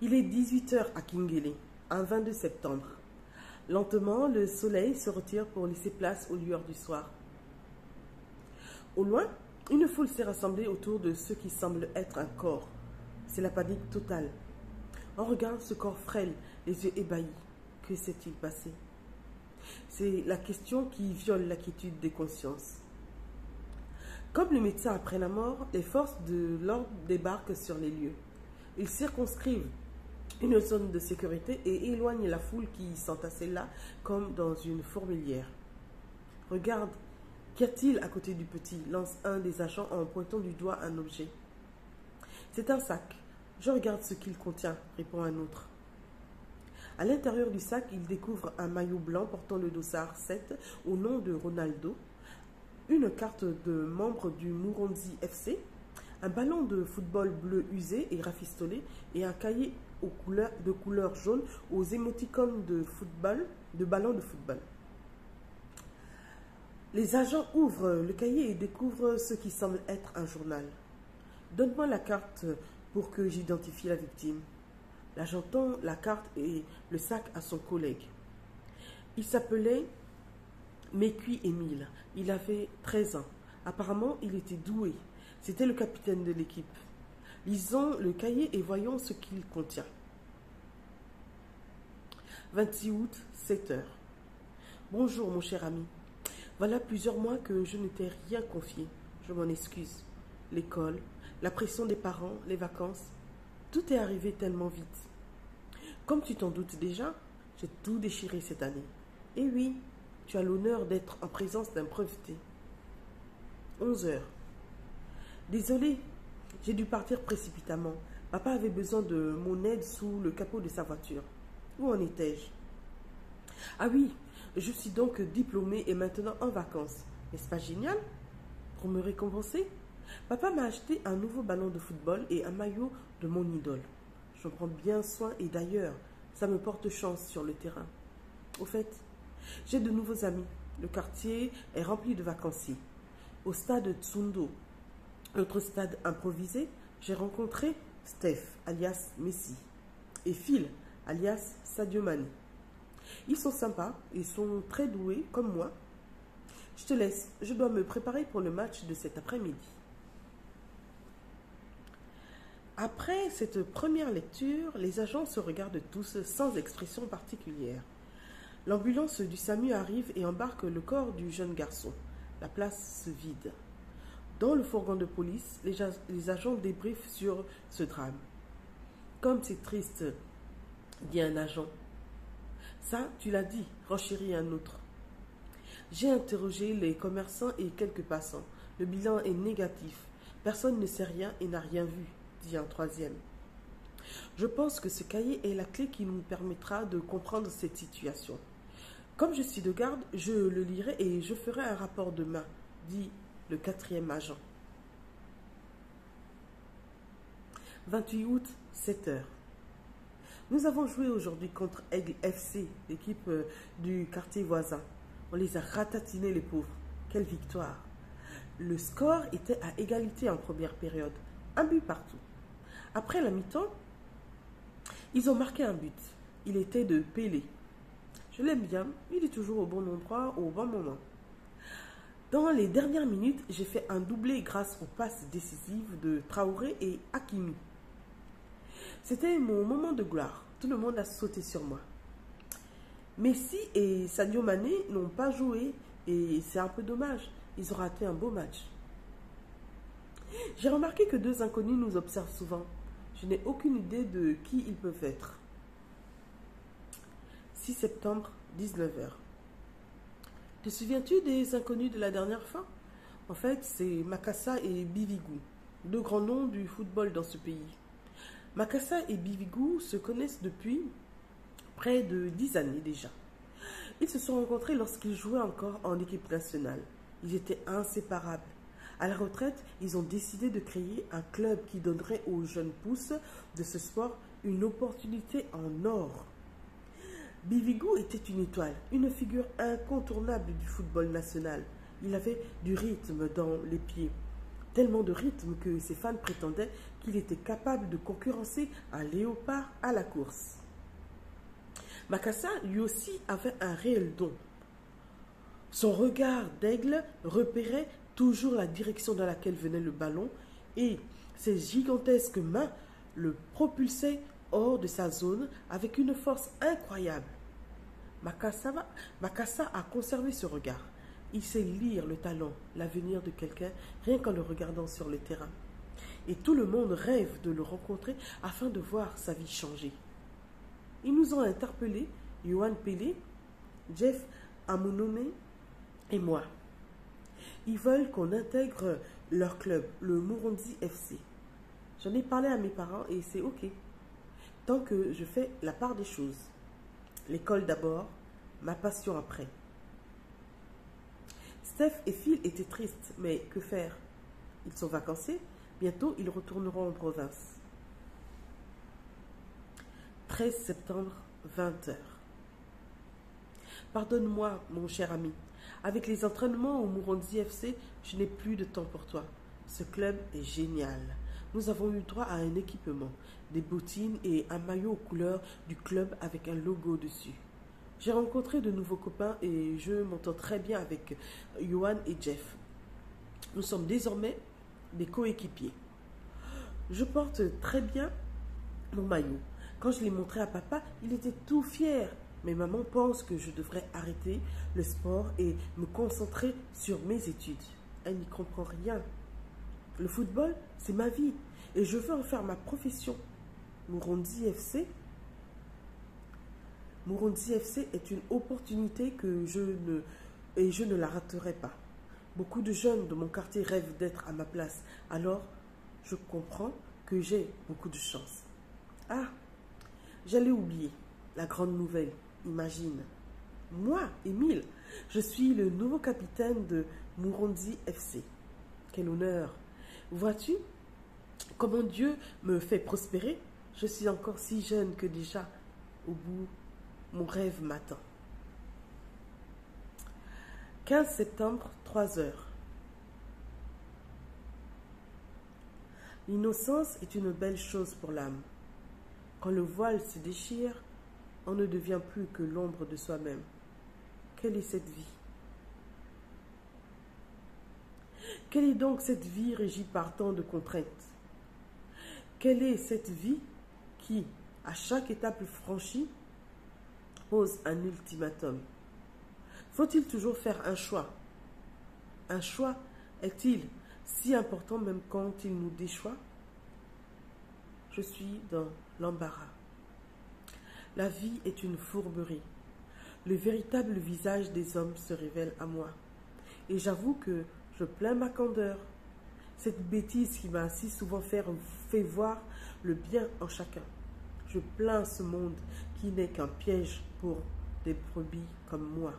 Il est 18 heures à Kingele, un 22 septembre. Lentement, le soleil se retire pour laisser place aux lueurs du soir. Au loin, une foule s'est rassemblée autour de ce qui semble être un corps. C'est la panique totale. On regarde ce corps frêle, les yeux ébahis. Que s'est-il passé? C'est la question qui viole la quiétude des consciences. Comme le médecin après la mort, les forces de l'ordre débarquent sur les lieux. Ils circonscrivent une zone de sécurité et éloignent la foule qui s'entassait là comme dans une fourmilière. Regarde, qu'y a-t-il à côté du petit? Lance un des agents en pointant du doigt un objet. C'est un sac. Je regarde ce qu'il contient, répond un autre. À l'intérieur du sac, il découvre un maillot blanc portant le dossard 7 au nom de Ronaldo, une carte de membre du Muronzi FC, un ballon de football bleu usé et rafistolé et un cahier de couleur jaune aux émoticônes de ballon de football. Les agents ouvrent le cahier et découvrent ce qui semble être un journal. Donne-moi la carte pour que j'identifie la victime. L'agent tend la carte et le sac à son collègue. Il s'appelait Mekui Émile. Il avait 13 ans. Apparemment, il était doué. C'était le capitaine de l'équipe. Lisons le cahier et voyons ce qu'il contient. 26 août, 7 heures. Bonjour mon cher ami. Voilà plusieurs mois que je ne t'ai rien confié. Je m'en excuse. L'école, la pression des parents, les vacances, tout est arrivé tellement vite. Comme tu t'en doutes déjà, j'ai tout déchiré cette année. Et oui, tu as l'honneur d'être en présence d'un breveté. 11 heures. Désolé, j'ai dû partir précipitamment. Papa avait besoin de mon aide sous le capot de sa voiture. Où en étais-je? Ah oui, je suis donc diplômée et maintenant en vacances. N'est-ce pas génial? Pour me récompenser, papa m'a acheté un nouveau ballon de football et un maillot de mon idole. J'en prends bien soin et d'ailleurs, ça me porte chance sur le terrain. Au fait, j'ai de nouveaux amis. Le quartier est rempli de vacanciers. Au stade Tsundo, notre stade improvisé, j'ai rencontré Steph, alias Messi, et Phil, alias Sadio Mané. Ils sont sympas et sont très doués comme moi. Je te laisse, je dois me préparer pour le match de cet après-midi. Après cette première lecture, les agents se regardent tous sans expression particulière. L'ambulance du SAMU arrive et embarque le corps du jeune garçon. La place se vide. Dans le fourgon de police, les agents débriefent sur ce drame. Comme c'est triste, dit un agent. Ça, tu l'as dit, renchérit un autre. J'ai interrogé les commerçants et quelques passants. Le bilan est négatif. Personne ne sait rien et n'a rien vu, dit un troisième. Je pense que ce cahier est la clé qui nous permettra de comprendre cette situation. Comme je suis de garde, je le lirai et je ferai un rapport demain, dit le quatrième agent. 28 août, 7 heures. Nous avons joué aujourd'hui contre Aigle FC, l'équipe du quartier voisin. On les a ratatinés les pauvres. Quelle victoire! Le score était à égalité en première période. Un but partout. Après la mi-temps, ils ont marqué un but. Il était de Pelé. Je l'aime bien, il est toujours au bon endroit, au bon moment. Dans les dernières minutes, j'ai fait un doublé grâce aux passes décisives de Traoré et Hakimi. C'était mon moment de gloire. Tout le monde a sauté sur moi. Messi et Sadio Mané n'ont pas joué et c'est un peu dommage. Ils ont raté un beau match. J'ai remarqué que deux inconnus nous observent souvent. Je n'ai aucune idée de qui ils peuvent être. 6 septembre, 19 h. Te souviens-tu des inconnus de la dernière fois? En fait, c'est Makassa et Bivigou, deux grands noms du football dans ce pays. Makassa et Bivigou se connaissent depuis près de 10 années déjà. Ils se sont rencontrés lorsqu'ils jouaient encore en équipe nationale. Ils étaient inséparables. À la retraite, ils ont décidé de créer un club qui donnerait aux jeunes pousses de ce sport une opportunité en or. Bivigou était une étoile, une figure incontournable du football national. Il avait du rythme dans les pieds. tellement de rythme que ses fans prétendaient qu'il était capable de concurrencer un léopard à la course. Makassa, lui aussi, avait un réel don. Son regard d'aigle repérait toujours la direction dans laquelle venait le ballon et ses gigantesques mains le propulsaient hors de sa zone avec une force incroyable. Makassa a conservé ce regard. Il sait lire le talent, l'avenir de quelqu'un rien qu'en le regardant sur le terrain. Et tout le monde rêve de le rencontrer afin de voir sa vie changer. Ils nous ont interpellés, Yohan Pelé, Jeff Amonome et moi. Ils veulent qu'on intègre leur club, le Murundi FC. J'en ai parlé à mes parents et c'est ok. Tant que je fais la part des choses. L'école d'abord, ma passion après. Steph et Phil étaient tristes, mais que faire? Ils sont vacancés, bientôt ils retourneront en province. 13 septembre, 20h. Pardonne-moi, mon cher ami. Avec les entraînements au Murundi FC, je n'ai plus de temps pour toi. Ce club est génial. Nous avons eu droit à un équipement, des bottines et un maillot aux couleurs du club avec un logo dessus. J'ai rencontré de nouveaux copains et je m'entends très bien avec Yohan et Jeff. Nous sommes désormais des coéquipiers. Je porte très bien mon maillot. Quand je l'ai montré à papa, il était tout fier. Mais maman pense que je devrais arrêter le sport et me concentrer sur mes études. Elle n'y comprend rien. Le football, c'est ma vie et je veux en faire ma profession. Murundi FC est une opportunité que je ne la raterai pas. Beaucoup de jeunes de mon quartier rêvent d'être à ma place. Alors, je comprends que j'ai beaucoup de chance. Ah, j'allais oublier la grande nouvelle. Imagine, moi, Émile, je suis le nouveau capitaine de Murundi FC. Quel honneur! Vois-tu comment Dieu me fait prospérer? Je suis encore si jeune que déjà, au bout, mon rêve m'attend. 15 septembre, 3h. L'innocence est une belle chose pour l'âme. Quand le voile se déchire, on ne devient plus que l'ombre de soi-même. Quelle est cette vie? Quelle est donc cette vie régie par tant de contraintes? Quelle est cette vie qui, à chaque étape franchie, pose un ultimatum? Faut-il toujours faire un choix? Un choix est-il si important même quand il nous déchoit? Je suis dans l'embarras. La vie est une fourberie. Le véritable visage des hommes se révèle à moi. Et j'avoue que je plains ma candeur. Cette bêtise qui m'a si souvent fait voir le bien en chacun. Je plains ce monde qui n'est qu'un piège pour des brebis comme moi.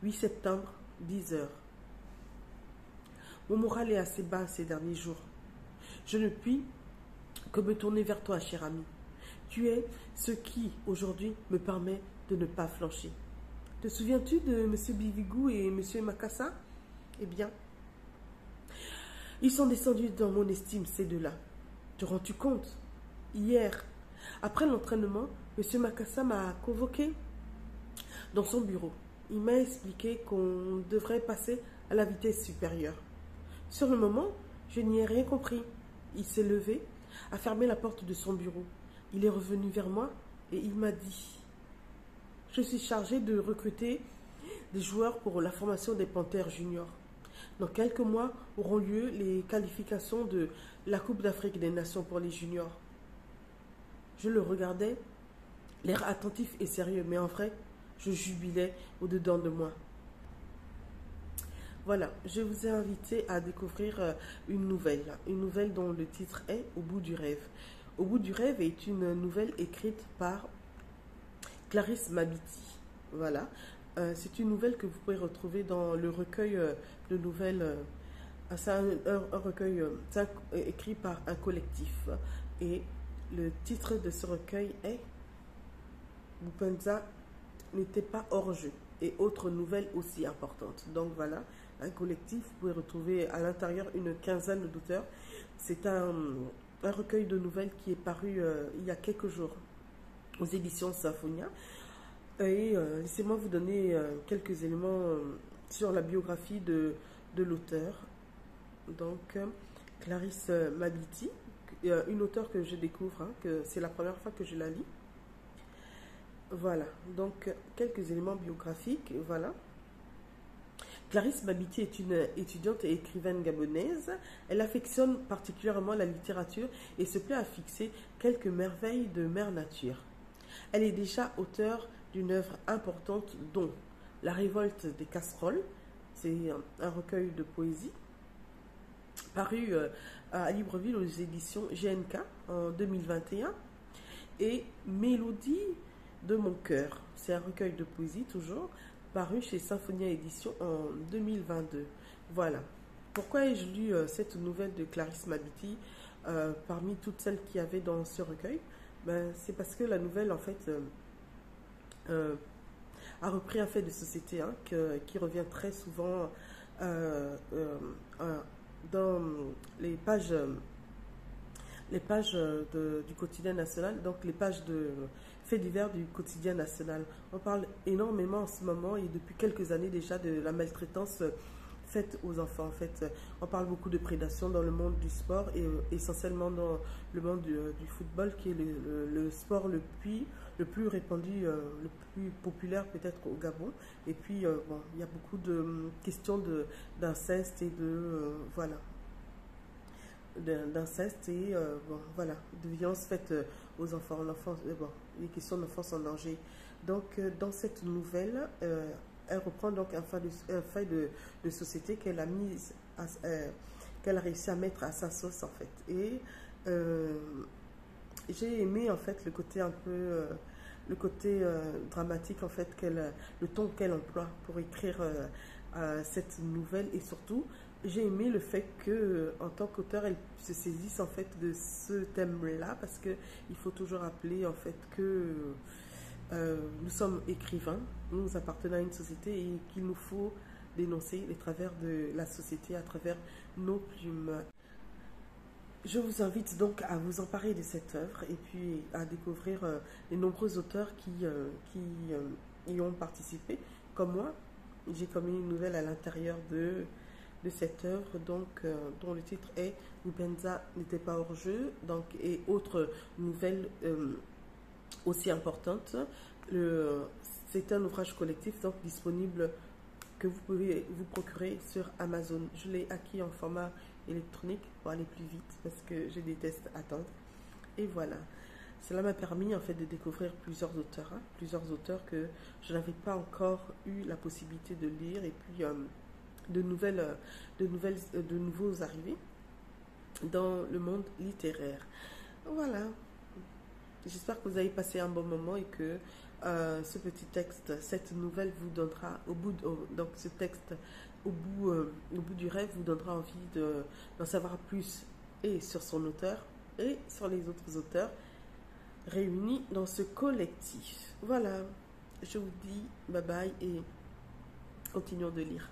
8 septembre, 10h. Mon moral est assez bas ces derniers jours. Je ne puis que me tourner vers toi, cher ami. Tu es ce qui, aujourd'hui, me permet de ne pas flancher. Te souviens-tu de M. Bivigou et M. Makassa? Eh bien, ils sont descendus dans mon estime, ces deux-là. Te rends-tu compte? Hier, après l'entraînement, M. Makassa m'a convoqué dans son bureau. Il m'a expliqué qu'on devrait passer à la vitesse supérieure. Sur le moment, je n'y ai rien compris. Il s'est levé, a fermé la porte de son bureau. Il est revenu vers moi et il m'a dit: je suis chargé de recruter des joueurs pour la formation des Panthères juniors. Dans quelques mois auront lieu les qualifications de la Coupe d'Afrique des Nations pour les juniors. Je le regardais, l'air attentif et sérieux, mais en vrai, je jubilais au-dedans de moi. Voilà, je vous ai invité à découvrir une nouvelle dont le titre est Au bout du rêve. Au bout du rêve est une nouvelle écrite par Clarisse Mabiti. Voilà, c'est une nouvelle que vous pouvez retrouver dans le recueil de nouvelles. C'est un recueil écrit par un collectif. Et le titre de ce recueil est Bupenza n'était pas hors jeu et autres nouvelles aussi importantes. Donc voilà, un collectif, vous pouvez retrouver à l'intérieur une quinzaine d'auteurs. C'est un recueil de nouvelles qui est paru il y a quelques jours aux éditions Symphonia. Et laissez-moi vous donner quelques éléments sur la biographie de l'auteur. Donc, Clarisse Mabiti, une auteure que je découvre, hein, que c'est la première fois que je la lis. Voilà, donc quelques éléments biographiques, voilà. Clarisse Mabiti est une étudiante et écrivaine gabonaise. Elle affectionne particulièrement la littérature et se plaît à fixer quelques merveilles de mère nature. Elle est déjà auteure d'une œuvre importante dont La révolte des casseroles, c'est un recueil de poésie, paru à Libreville aux éditions GNK en 2021, et Mélodie de mon cœur, c'est un recueil de poésie toujours, paru chez Symphonia Édition en 2022. Voilà. Pourquoi ai-je lu cette nouvelle de Clarisse Mabiti parmi toutes celles qu'il y avait dans ce recueil? Ben, c'est parce que la nouvelle, en fait, a repris un fait de société, hein, qui revient très souvent dans les pages du quotidien national, donc les pages de faits divers du quotidien national. On parle énormément en ce moment et depuis quelques années déjà de la maltraitance faite aux enfants. En fait, on parle beaucoup de prédation dans le monde du sport et essentiellement dans le monde du football, qui est le sport le plus répandu, le plus populaire peut-être au Gabon. Et puis, bon, il y a beaucoup de questions d'inceste et voilà, d'inceste et bon, voilà, de violences faites aux enfants, bon, les questions d'enfance en danger. Donc, dans cette nouvelle, elle reprend donc un fait de société qu'elle a mis, qu'elle a réussi à mettre à sa sauce en fait. Et j'ai aimé en fait le côté un peu, le côté dramatique en fait, le ton qu'elle emploie pour écrire cette nouvelle, et surtout j'ai aimé le fait que en tant qu'auteur elle se saisisse en fait de ce thème-là, parce que il faut toujours rappeler en fait que nous sommes écrivains, nous appartenons à une société et qu'il nous faut dénoncer les travers de la société à travers nos plumes. Je vous invite donc à vous emparer de cette œuvre et puis à découvrir les nombreux auteurs qui y ont participé. Comme moi, j'ai commis une nouvelle à l'intérieur de cette œuvre, donc, dont le titre est Ubenza n'était pas hors jeu, donc, et autres nouvelles aussi importante. C'est un ouvrage collectif donc disponible, que vous pouvez vous procurer sur Amazon. Je l'ai acquis en format électronique pour aller plus vite parce que je déteste attendre. Et voilà, cela m'a permis en fait de découvrir plusieurs auteurs, hein, plusieurs auteurs que je n'avais pas encore eu la possibilité de lire, et puis de nouveaux arrivés dans le monde littéraire. Voilà. J'espère que vous avez passé un bon moment et que ce petit texte, cette nouvelle vous donnera, donc ce texte, au bout du rêve, vous donnera envie d'en savoir plus et sur son auteur et sur les autres auteurs réunis dans ce collectif. Voilà, je vous dis bye bye et continuons de lire.